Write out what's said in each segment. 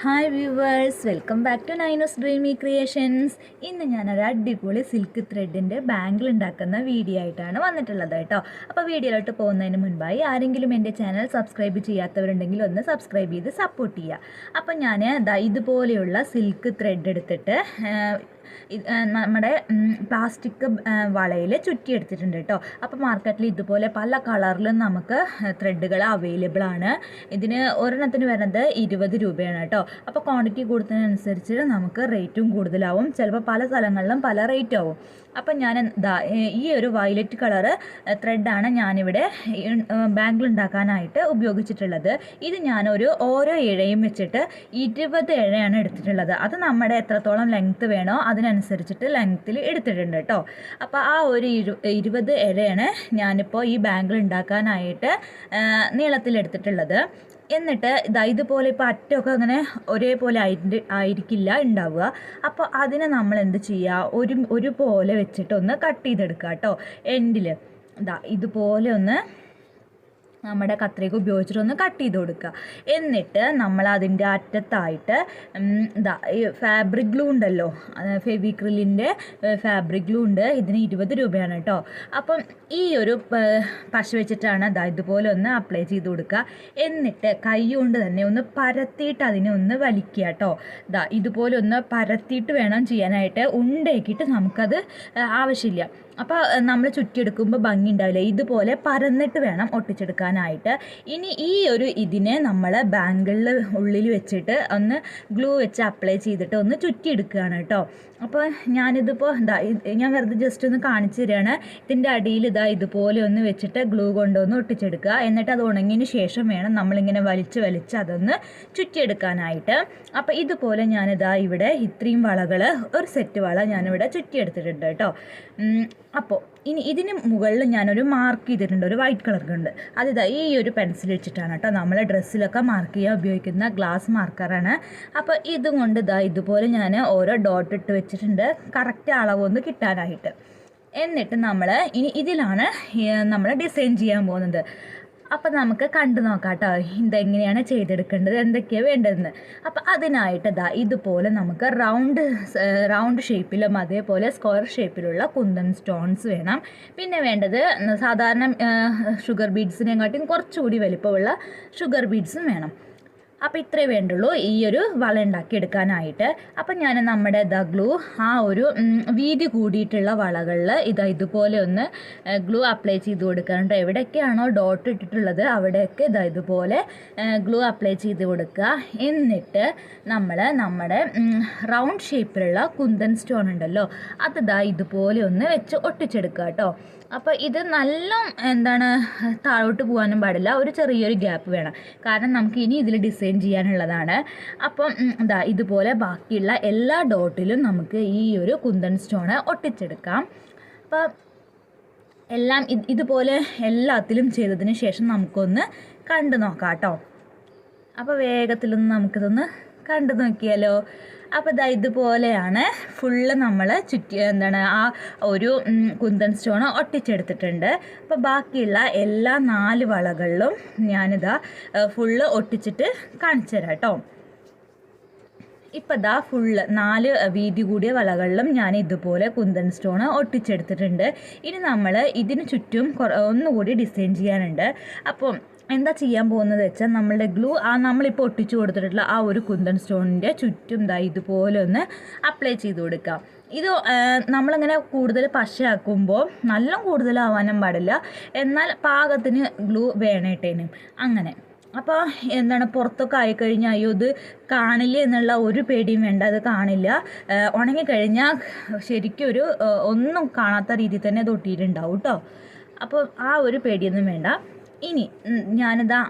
Hi viewers, welcome back to നൈനോസ് dreamy creations. ഇന്ന് ഞാനൊരു അടിപൊളി സിൽക്ക് ത്രെഡിൻ്റെ ബാംഗിൾ ഉണ്ടാക്കുന്ന വീഡിയോ ആയിട്ടാണ് വന്നിട്ടുള്ളത് കേട്ടോ. അപ്പോൾ വീഡിയോയിലോട്ട് പോകുന്നതിന് മുൻപായി ആരെങ്കിലും എൻ്റെ ചാനൽ സബ്സ്ക്രൈബ് ചെയ്യാത്തവരുണ്ടെങ്കിൽ ഒന്ന് സബ്സ്ക്രൈബ് ചെയ്ത് സപ്പോർട്ട് ചെയ്യുക. അപ്പോൾ ഞാൻ ഇതുപോലെയുള്ള സിൽക്ക് ത്രെഡ് എടുത്തിട്ട് നമ്മുടെ പ്ലാസ്റ്റിക് വളയിൽ ചുറ്റിയെടുത്തിട്ടുണ്ട് കേട്ടോ. അപ്പോൾ മാർക്കറ്റിൽ ഇതുപോലെ പല കളറിലും നമുക്ക് ത്രെഡുകൾ അവൈലബിൾ ആണ്. ഇതിന് ഒരെണ്ണത്തിന് വരുന്നത് 20 രൂപയാണ് കേട്ടോ. അപ്പോൾ ക്വാണ്ടിറ്റി കൂടുന്നതിനനുസരിച്ച് നമുക്ക് റേറ്റും കൂടുതലാവും. ചിലപ്പോൾ പല സ്ഥലങ്ങളിലും പല റേറ്റ് ആവും. അപ്പം ഞാൻ ഈ ഒരു വയലറ്റ് കളറ് ത്രെഡാണ് ഞാനിവിടെ ബാംഗിൾ ഉണ്ടാക്കാനായിട്ട് ഉപയോഗിച്ചിട്ടുള്ളത്. ഇത് ഞാനൊരു ഓരോ ഇഴയും വെച്ചിട്ട് 20 ഇഴയാണ് എടുത്തിട്ടുള്ളത്. അത് നമ്മുടെ എത്രത്തോളം ലെങ്ത്ത് വേണോ അതിനനുസരിച്ചിട്ട് ലെങ്ത്തിൽ എടുത്തിട്ടുണ്ട് കേട്ടോ. അപ്പോൾ ആ ഒരു 20 ഇഴയാണ് ഞാനിപ്പോൾ ഈ ബാംഗിൾ ഉണ്ടാക്കാനായിട്ട് നീളത്തിലെടുത്തിട്ടുള്ളത്. എന്നിട്ട് ഇതുപോലെ ഇപ്പോൾ അറ്റമൊക്കെ അങ്ങനെ ഒരേപോലെ ആയിരിക്കില്ല ഉണ്ടാവുക. അപ്പോൾ അതിനെ നമ്മൾ എന്ത് ചെയ്യുക, ഒരുപോലെ വെച്ചിട്ട് ഒന്ന് കട്ട് ചെയ്തെടുക്കുക കേട്ടോ. എൻഡിൽ ഇതുപോലെ ഒന്ന് നമ്മുടെ കത്രിക ഉപയോഗിച്ചിട്ടൊന്ന് കട്ട് ചെയ്ത് കൊടുക്കുക. എന്നിട്ട് നമ്മൾ അതിൻ്റെ അറ്റത്തായിട്ട് ഈ ഫാബ്രിക് ഗ്ലൂ ഉണ്ടല്ലോ, ഫെവിക്രിലിൻ്റെ ഫാബ്രിക് ഗ്ലൂ ഉണ്ട്. ഇതിന് 20 രൂപയാണ് കേട്ടോ. അപ്പം ഈ ഒരു പശ വെച്ചിട്ടാണ് ഇതുപോലെ ഒന്ന് അപ്ലൈ ചെയ്ത് കൊടുക്കുക. എന്നിട്ട് കൈ കൊണ്ട് തന്നെ ഒന്ന് പരത്തിയിട്ട് അതിനെ ഒന്ന് വലിക്കുക കേട്ടോ. ഇതുപോലെ ഒന്ന് പരത്തിയിട്ട് വേണം ചെയ്യാനായിട്ട്. ഉണ്ടാക്കിയിട്ട് നമുക്കത് ആവശ്യമില്ല. അപ്പോൾ നമ്മൾ ചുറ്റിയെടുക്കുമ്പോൾ ഭംഗി ഉണ്ടാവില്ല. ഇതുപോലെ പരന്നിട്ട് വേണം ഒട്ടിച്ചെടുക്കാനായിട്ട്. ഇനി ഈ ഒരു ഇതിനെ നമ്മൾ ബാംഗിളിൽ ഉള്ളിൽ വെച്ചിട്ട് ഒന്ന് ഗ്ലൂ വെച്ച് അപ്ലൈ ചെയ്തിട്ട് ഒന്ന് ചുറ്റിയെടുക്കുകയാണ് കേട്ടോ. അപ്പോൾ ഞാനിതിപ്പോൾ ഞാൻ വെറുതെ ജസ്റ്റ് ഒന്ന് കാണിച്ചു തരികയാണ്. ഇതിൻ്റെ അടിയിൽ ഇതുപോലെ ഒന്ന് വെച്ചിട്ട് ഗ്ലൂ കൊണ്ടൊന്ന് ഒട്ടിച്ചെടുക്കുക. എന്നിട്ട് അത് ഉണങ്ങിയതിന് ശേഷം വേണം നമ്മളിങ്ങനെ വലിച്ച് അതൊന്ന് ചുറ്റിയെടുക്കാനായിട്ട്. അപ്പോൾ ഇതുപോലെ ഞാനിവിടെ ഇത്രയും വളകൾ, ഒരു സെറ്റ് വള ഞാനിവിടെ ചുറ്റിയെടുത്തിട്ടുണ്ട് കേട്ടോ. അപ്പോൾ ഇനി ഇതിന് മുകളിൽ ഞാനൊരു മാർക്ക് ചെയ്തിട്ടുണ്ട്, ഒരു വൈറ്റ് കളർ ഉണ്ട്. അത് ഈ ഒരു പെൻസിൽ വെച്ചിട്ടാണ് കേട്ടോ. നമ്മൾ ഡ്രസ്സിലൊക്കെ മാർക്ക് ചെയ്യാൻ ഉപയോഗിക്കുന്ന ഗ്ലാസ് മാർക്കറാണ്. അപ്പോൾ ഇതും കൊണ്ട് ഇതുപോലെ ഞാൻ ഓരോ ഡോട്ട് ഇട്ട് വെച്ചിട്ടുണ്ട്, കറക്റ്റ് അളവൊന്ന് കിട്ടാനായിട്ട്. എന്നിട്ട് നമ്മൾ ഇനി ഇതിലാണ് നമ്മൾ ഡിസൈൻ ചെയ്യാൻ പോകുന്നത്. അപ്പം നമുക്ക് കണ്ടു നോക്കാം കേട്ടോ, ഇതെങ്ങനെയാണ് ചെയ്തെടുക്കേണ്ടത്, എന്തൊക്കെയാണ് വേണ്ടതെന്ന്. അപ്പം അതിനായിട്ട് ഇതുപോലെ നമുക്ക് റൗണ്ട് ഷേപ്പിലും അതേപോലെ സ്ക്വയർ ഷേപ്പിലുള്ള കുന്തൻ സ്റ്റോൺസ് വേണം. പിന്നെ വേണ്ടത് സാധാരണ ഷുഗർ ബീഡ്സിനെക്കാട്ടിയും കുറച്ചുകൂടി വലിപ്പമുള്ള ഷുഗർ ബീഡ്സും വേണം. അപ്പോൾ ഇത്രേ വേണ്ടുള്ളൂ ഈ ഒരു വള ഉണ്ടാക്കിയെടുക്കാനായിട്ട്. അപ്പം ഞാൻ നമ്മുടെ ഗ്ലൂ ആ ഒരു വീതി കൂടിയിട്ടുള്ള വളകളിൽ ഇതുപോലെ ഒന്ന് ഗ്ലൂ അപ്ലൈ ചെയ്ത് കൊടുക്കാറുണ്ട്. എവിടെയൊക്കെയാണോ ഡോട്ട് ഇട്ടിട്ടുള്ളത് അവിടെയൊക്കെ ഇതുപോലെ ഗ്ലൂ അപ്ലൈ ചെയ്ത് കൊടുക്കുക. എന്നിട്ട് നമ്മൾ നമ്മുടെ റൗണ്ട് ഷേപ്പിലുള്ള കുന്തൻ സ്റ്റോൺ ഉണ്ടല്ലോ, അത് ഇതുപോലെ ഒന്ന് വെച്ച് ഒട്ടിച്ചെടുക്കുക കേട്ടോ. അപ്പോൾ ഇത് നല്ല താഴോട്ട് പോകാനും പാടില്ല, ഒരു ചെറിയൊരു ഗ്യാപ്പ് വേണം. കാരണം നമുക്ക് ഇനി ഇതിൽ ഡിസൈൻ ചെയ്യാനുള്ളതാണ്. അപ്പം ഇതുപോലെ ബാക്കിയുള്ള എല്ലാ ഡോട്ടിലും നമുക്ക് ഈ ഒരു കുന്തൻ സ്റ്റോൺ ഒട്ടിച്ചെടുക്കാം. അപ്പം എല്ലാം ഇതുപോലെ എല്ലാത്തിലും ചെയ്തതിന് ശേഷം നമുക്കൊന്ന് കണ്ടു നോക്കാം കേട്ടോ. അപ്പോൾ വേഗത്തിലൊന്ന് നമുക്കിതൊന്ന് കണ്ടു നോക്കിയാലോ. അപ്പോൾ ഇതുപോലെയാണ് ഫുള്ള് നമ്മൾ ആ ഒരു കുന്തൻ സ്റ്റോൺ ഒട്ടിച്ചെടുത്തിട്ടുണ്ട്. അപ്പോൾ ബാക്കിയുള്ള എല്ലാ 4 വളകളിലും ഫുള്ള് ഒട്ടിച്ചിട്ട് കാണിച്ചു തരാം കേട്ടോ. ഇപ്പം ഫുള്ള് 4 വീതി കൂടിയ വളകളിലും ഞാൻ ഇതുപോലെ കുന്തൻ സ്റ്റോൺ ഒട്ടിച്ചെടുത്തിട്ടുണ്ട്. ഇനി നമ്മൾ ഇതിന് ചുറ്റും ഒന്നുകൂടി ഡിസൈൻ ചെയ്യാനുണ്ട്. അപ്പം എന്താ ചെയ്യാൻ പോകുന്നത് വെച്ചാൽ നമ്മളുടെ ഗ്ലൂ നമ്മളിപ്പോൾ ഒട്ടിച്ചു കൊടുത്തിട്ടുള്ള ആ ഒരു കുന്തൻ സ്റ്റോണിൻ്റെ ചുറ്റും ഇതുപോലെ ഒന്ന് അപ്ലൈ ചെയ്ത് കൊടുക്കാം. ഇത് നമ്മളിങ്ങനെ കൂടുതൽ പശയാക്കുമ്പോൾ നല്ല കൂടുതലാവാനും പാടില്ല, എന്നാൽ പാകത്തിന് ഗ്ലൂ വേണേട്ടേനും അങ്ങനെ. അപ്പോൾ പുറത്തൊക്കെ ആയിക്കഴിഞ്ഞാൽ അയ്യോ ഇത് കാണില്ല എന്നുള്ള ഒരു പേടിയും വേണ്ട, അത് കാണില്ല. ഉണങ്ങിക്കഴിഞ്ഞാൽ ശരിക്കും ഒന്നും കാണാത്ത രീതിയിൽ തന്നെ അത് ഒട്ടിയിട്ടുണ്ടാവും കേട്ടോ. അപ്പോൾ ആ ഒരു പേടിയൊന്നും വേണ്ട. ഇനി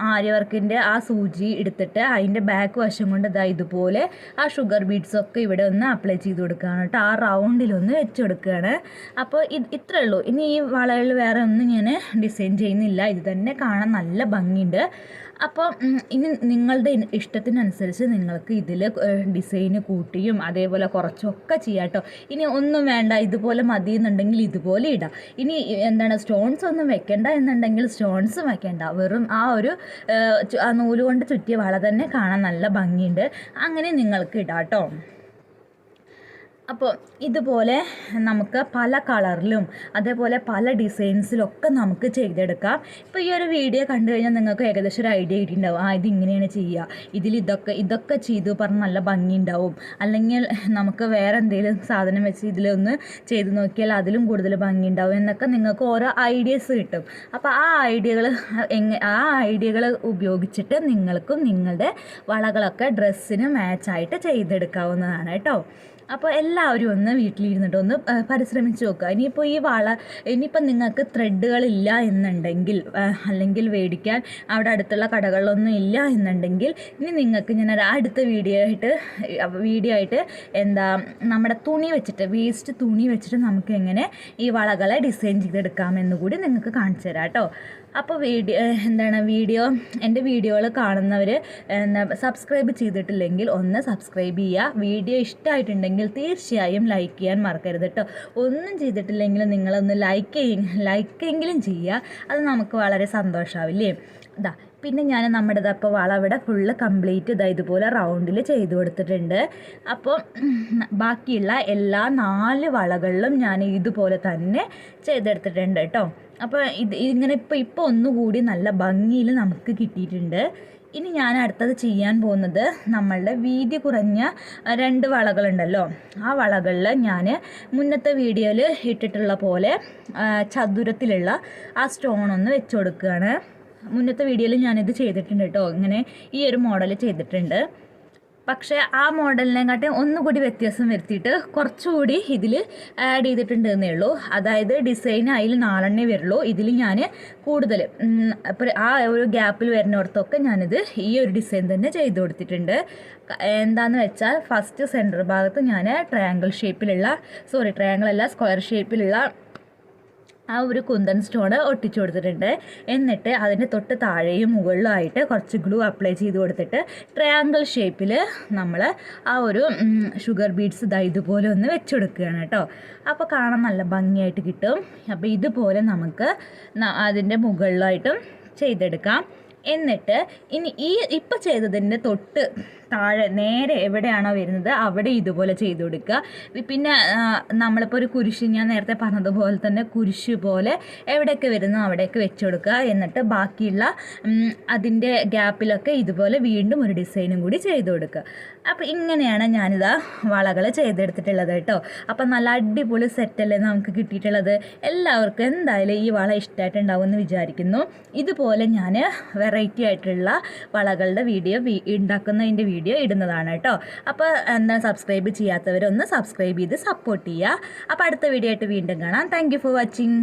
ആര്യവർക്കിൻ്റെ ആ സൂചി എടുത്തിട്ട് അതിൻ്റെ ബാക്ക് വശം കൊണ്ട് ഇതുപോലെ ആ ഷുഗർ ബീഡ്സൊക്കെ ഇവിടെ ഒന്ന് അപ്ലൈ ചെയ്ത് കൊടുക്കുകയാണ് കേട്ടോ. ആ റൗണ്ടിലൊന്ന് വെച്ച് കൊടുക്കുകയാണ്. അപ്പോൾ ഇത്രയേ ഉള്ളൂ. ഇനി ഈ വളകൾ വേറെ ഒന്നും ഞാൻ ഡിസൈൻ ചെയ്യുന്നില്ല. ഇത് തന്നെ കാണാൻ നല്ല ഭംഗിയുണ്ട്. അപ്പോൾ ഇനി നിങ്ങളുടെ ഇഷ്ടത്തിനനുസരിച്ച് നിങ്ങൾക്ക് ഇതിൽ ഡിസൈന് കൂട്ടിയും അതേപോലെ കുറച്ചൊക്കെ ചെയ്യാം കേട്ടോ. ഇനി ഒന്നും വേണ്ട, ഇതുപോലെ മതി എന്നുണ്ടെങ്കിൽ ഇതുപോലെ ഇടാം. ഇനി എന്താണ് സ്റ്റോൺസ് ഒന്നും വെക്കേണ്ട എന്നുണ്ടെങ്കിൽ സ്റ്റോൺസും വെക്കേണ്ട, വെറും ആ ഒരു ആ നൂല് കൊണ്ട് ചുറ്റിയ വള തന്നെ കാണാൻ നല്ല ഭംഗിയുണ്ട്. അങ്ങനെ നിങ്ങൾക്ക് ഇടാം കേട്ടോ. അപ്പോൾ ഇതുപോലെ നമുക്ക് പല കളറിലും അതേപോലെ പല ഡിസൈൻസിലൊക്കെ നമുക്ക് ചെയ്തെടുക്കാം. ഇപ്പോൾ ഈ ഒരു വീഡിയോ കണ്ടു കഴിഞ്ഞാൽ നിങ്ങൾക്ക് ഏകദേശം ഒരു ഐഡിയ കിട്ടിയിട്ടുണ്ടാവും, ഇതിങ്ങനെയാണ് ചെയ്യുക, ഇതിൽ ഇതൊക്കെ ചെയ്തു പറഞ്ഞ് നല്ല ഭംഗി ഉണ്ടാവും. അല്ലെങ്കിൽ നമുക്ക് വേറെ എന്തെങ്കിലും സാധനം വെച്ച് ഇതിലൊന്ന് ചെയ്ത് നോക്കിയാൽ അതിലും കൂടുതൽ ഭംഗി ഉണ്ടാവും എന്നൊക്കെ നിങ്ങൾക്ക് ഓരോ ഐഡിയസ് കിട്ടും. അപ്പോൾ ആ ഐഡിയകൾ ഉപയോഗിച്ചിട്ട് നിങ്ങൾക്കും നിങ്ങളുടെ വളകളൊക്കെ ഡ്രസ്സിന് മാച്ചായിട്ട് ചെയ്തെടുക്കാവുന്നതാണ് കേട്ടോ. അപ്പോൾ എല്ലാവരും ഒന്ന് വീട്ടിലിരുന്നിട്ട് ഒന്ന് പരിശ്രമിച്ച് നോക്കുക. ഇനിയിപ്പോൾ നിങ്ങൾക്ക് ത്രെഡുകളില്ല എന്നുണ്ടെങ്കിൽ, അല്ലെങ്കിൽ മേടിക്കാൻ അവിടെ അടുത്തുള്ള കടകളിലൊന്നും ഇല്ല എന്നുണ്ടെങ്കിൽ, ഇനി നിങ്ങൾക്ക് ഞാൻ അടുത്ത വീഡിയോ ആയിട്ട് നമ്മുടെ തുണി വെച്ചിട്ട്, വേസ്റ്റ് തുണി വെച്ചിട്ട് നമുക്ക് എങ്ങനെ ഈ വളകളെ ഡിസൈൻ ചെയ്തെടുക്കാമെന്ന് കൂടി നിങ്ങൾക്ക് കാണിച്ചു തരാം കേട്ടോ. അപ്പോൾ എൻ്റെ വീഡിയോകൾ കാണുന്നവർ സബ്സ്ക്രൈബ് ചെയ്തിട്ടില്ലെങ്കിൽ ഒന്ന് സബ്സ്ക്രൈബ് ചെയ്യുക. വീഡിയോ ഇഷ്ടമായിട്ടുണ്ടെങ്കിൽ തീർച്ചയായും ലൈക്ക് ചെയ്യാൻ മറക്കരുത് കേട്ടോ. ഒന്നും ചെയ്തിട്ടില്ലെങ്കിൽ നിങ്ങളൊന്ന് ലൈക്കെങ്കിലും ചെയ്യുക, അത് നമുക്ക് വളരെ സന്തോഷമാവില്ലേ. പിന്നെ ഞാൻ അപ്പോൾ വളവിടെ ഫുള്ള് കംപ്ലീറ്റ് ഇതുപോലെ റൗണ്ടിൽ ചെയ്ത് കൊടുത്തിട്ടുണ്ട്. അപ്പോൾ ബാക്കിയുള്ള എല്ലാ 4 വളകളിലും ഞാൻ ഇതുപോലെ തന്നെ ചെയ്തെടുത്തിട്ടുണ്ട് കേട്ടോ. അപ്പോൾ ഇങ്ങനെ ഇപ്പോൾ ഒന്നുകൂടി നല്ല ഭംഗിയിൽ നമുക്ക് കിട്ടിയിട്ടുണ്ട്. ഇനി ഞാൻ അടുത്തത് ചെയ്യാൻ പോകുന്നത് നമ്മളുടെ വീതി കുറഞ്ഞ 2 വളകളുണ്ടല്ലോ, ആ വളകളിൽ ഞാൻ മുന്നത്തെ വീഡിയോയിൽ ഇട്ടിട്ടുള്ള പോലെ ചതുരത്തിലുള്ള ആ സ്റ്റോണൊന്ന് വെച്ച് കൊടുക്കുകയാണ്. മുന്നത്തെ വീഡിയോയിൽ ഞാനിത് ചെയ്തിട്ടുണ്ട് കേട്ടോ, ഇങ്ങനെ ഈ ഒരു മോഡൽ ചെയ്തിട്ടുണ്ട്. പക്ഷേ ആ മോഡലിനെക്കാട്ടും ഒന്നുകൂടി വ്യത്യാസം വരുത്തിയിട്ട് കുറച്ചുകൂടി ഇതിൽ ആഡ് ചെയ്തിട്ടുണ്ട് എന്നേ ഉള്ളൂ. അതായത് ഡിസൈൻ അതിൽ 4 വരുള്ളൂ, ഇതിൽ ഞാൻ കൂടുതൽ അപ്പോൾ ആ ഒരു ഗ്യാപ്പിൽ വരുന്നിടത്തൊക്കെ ഞാനിത് ഈ ഒരു ഡിസൈൻ തന്നെ ചെയ്ത് കൊടുത്തിട്ടുണ്ട്. എന്താണെന്ന് വെച്ചാൽ ഫസ്റ്റ് സെൻറ്റർ ഭാഗത്ത് ഞാൻ സ്ക്വയർ ഷേപ്പിലുള്ള ആ ഒരു കുന്തൻ സ്റ്റോൺ ഒട്ടിച്ചു കൊടുത്തിട്ടുണ്ട്. എന്നിട്ട് അതിൻ്റെ തൊട്ട് താഴെയും മുകളിലുമായിട്ട് കുറച്ച് ഗ്ലൂ അപ്ലൈ ചെയ്ത് കൊടുത്തിട്ട് ട്രയാങ്കിൾ ഷേപ്പിൽ നമ്മൾ ആ ഒരു ഷുഗർ ബീഡ്സ് ഇതുപോലെ ഒന്ന് വെച്ചെടുക്കുകയാണ് കേട്ടോ. അപ്പോൾ കാണാൻ നല്ല ഭംഗിയായിട്ട് കിട്ടും. അപ്പോൾ ഇതുപോലെ നമുക്ക് അതിൻ്റെ മുകളിലായിട്ടും ചെയ്തെടുക്കാം. എന്നിട്ട് ഇനി ഇപ്പോൾ ചെയ്തതിൻ്റെ തൊട്ട് താഴെ നേരെ എവിടെയാണോ വരുന്നത് അവിടെ ഇതുപോലെ ചെയ്ത് കൊടുക്കുക. പിന്നെ നമ്മളിപ്പോൾ ഒരു കുരിശ്, ഞാൻ നേരത്തെ പറഞ്ഞതുപോലെ തന്നെ കുരിശ് പോലെ എവിടെയൊക്കെ വരുന്നോ അവിടെയൊക്കെ വെച്ച് കൊടുക്കുക. എന്നിട്ട് ബാക്കിയുള്ള അതിൻ്റെ ഗ്യാപ്പിലൊക്കെ ഇതുപോലെ വീണ്ടും ഒരു ഡിസൈനും കൂടി ചെയ്ത് കൊടുക്കുക. അപ്പോൾ ഇങ്ങനെയാണ് ഞാനിതാ വളകൾ ചെയ്തെടുത്തിട്ടുള്ളത് കേട്ടോ. അപ്പം നല്ല അടിപൊളി സെറ്റല്ലേ നമുക്ക് കിട്ടിയിട്ടുള്ളത്. എല്ലാവർക്കും എന്തായാലും ഈ വള ഇഷ്ടമായിട്ടുണ്ടാവുമെന്ന് വിചാരിക്കുന്നു. ഇതുപോലെ ഞാൻ വെറൈറ്റി ആയിട്ടുള്ള വളകളുടെ വീഡിയോ ഉണ്ടാക്കുന്നതിൻ്റെ വീഡിയോ ഇടുന്നതാണ് കേട്ടോ. അപ്പോൾ സബ്സ്ക്രൈബ് ചെയ്യാത്തവരൊന്ന് സബ്സ്ക്രൈബ് ചെയ്ത് സപ്പോർട്ട് ചെയ്യുക. അപ്പോൾ അടുത്ത വീഡിയോ ആയിട്ട് വീണ്ടും കാണാം. Thank you for watching.